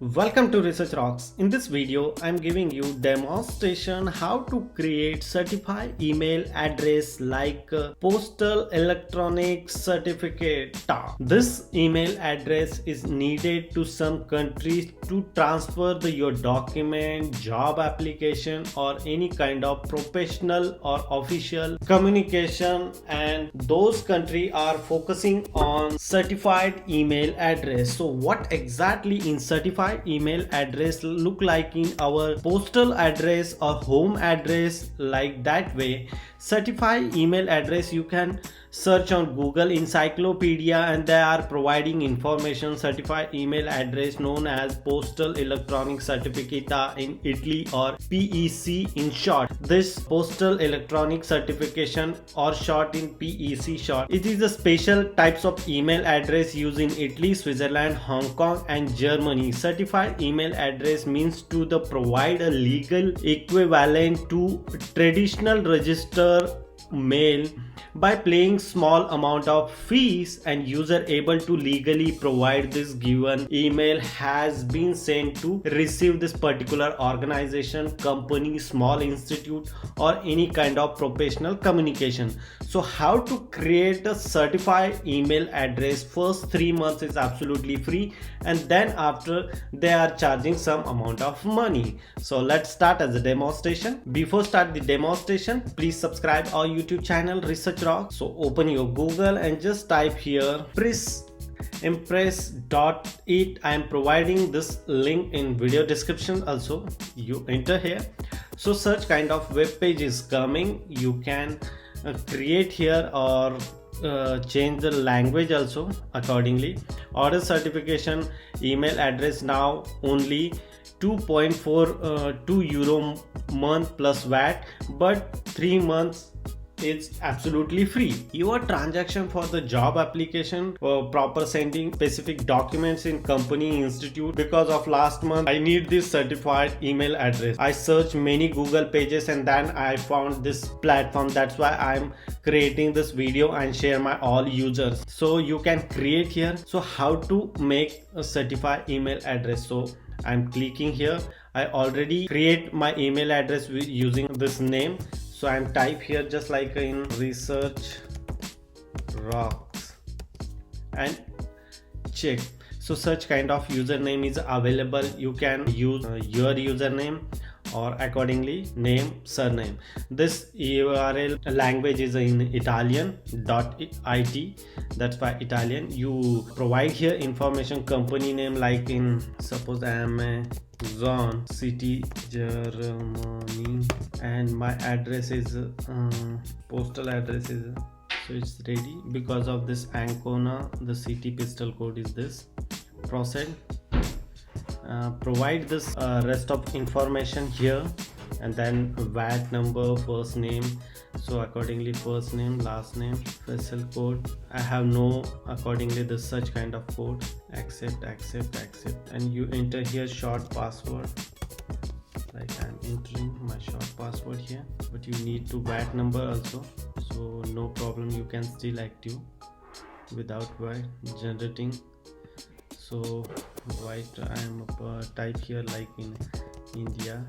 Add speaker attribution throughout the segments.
Speaker 1: Welcome to Research Rocks. In this video, I'm giving you demonstration how to create certified email address like postal electronic certificate. This email address is needed to some countries to transfer your document, job application or any kind of professional or official communication, and those countries are focusing on certified email address. So what exactly in certified email address look like in our postal address or home address? Like that way, certified email address you can search on Google encyclopedia and they are providing information. Certified email address known as postal electronic certificate in Italy or PEC in short. This postal electronic certification or short in PEC short, it is a special types of email address used in Italy, Switzerland, Hong Kong and Germany. Certified email address means to the provide a legal equivalent to traditional register mail by paying small amount of fees, and user able to legally provide this given email has been sent to receive this particular organization, company, small institute or any kind of professional communication. So how to create a certified email address? First 3 months is absolutely free and then after they are charging some amount of money. So let's start as a demonstration. Before start the demonstration, please subscribe our YouTube channel Research Rock. So open your Google and just type here impress.it. I am providing this link in video description also. You enter here. So such kind of web page is coming. You can create here or change the language also accordingly. Order certification email address now only 2.42 euro month plus VAT, but 3 months it's absolutely free. Your transaction for the job application or proper sending specific documents in company institute. Because of last month I need this certified email address, I searched many Google pages and then I found this platform. That's why I'm creating this video and share my all users. So you can create here. So how to make a certified email address? So I'm clicking here. I already create my email address using this name. So I'm type here just like in Research Rocks and check. So such kind of username is available. You can use your username or accordingly name, surname. This URL language is in Italian.it. That's why Italian. You provide here information, company name like in suppose I am Zone City, Germany, and my address is postal address is, so it's ready. Because of this Ancona, the city postal code is this. Proceed. Provide this rest of information here and then VAT number, first name. So accordingly first name, last name, special code. I have no accordingly this such kind of code. Accept and you enter here short password. Like I'm entering my short password here, but you need to VAT number also. So no problem, you can still active without VAT generating. So right, I'm type here like in India.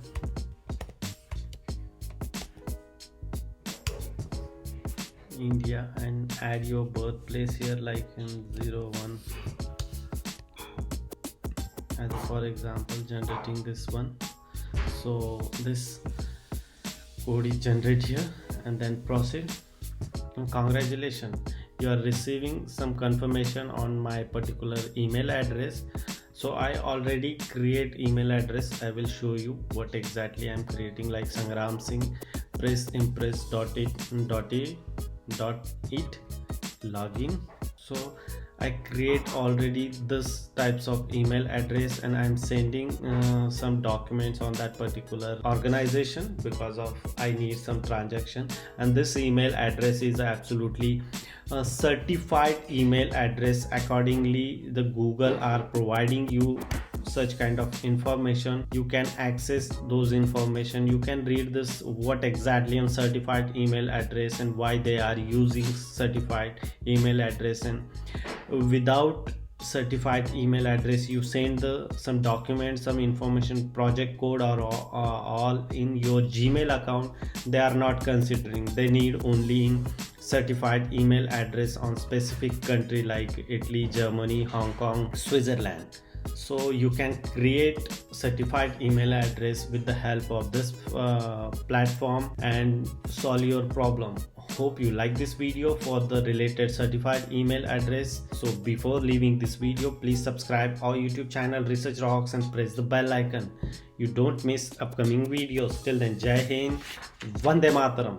Speaker 1: And add your birthplace here like in 01, as for example generating this one. So this code is generated here and then proceed. And congratulations, you are receiving some confirmation on my particular email address. So I already create email address. I will show you what exactly I'm creating, like Sangram Singh press impress.it login. So I create already this types of email address and I'm sending some documents on that particular organization because of I need some transaction. And this email address is absolutely a certified email address. Accordingly the Google are providing you such kind of information. You can access those information. You can read this what exactly on certified email address and why they are using certified email address, and without certified email address, you send some documents, some information, project code, or all in your Gmail account, they are not considering. They need only in certified email address on specific country like Italy, Germany, Hong Kong, Switzerland. So you can create certified email address with the help of this platform and solve your problem. Hope you like this video for the related certified email address. So before leaving this video, please subscribe our YouTube channel Research Rocks and press the bell icon. You don't miss upcoming videos. Till then, Jai Hind, Vande Mataram.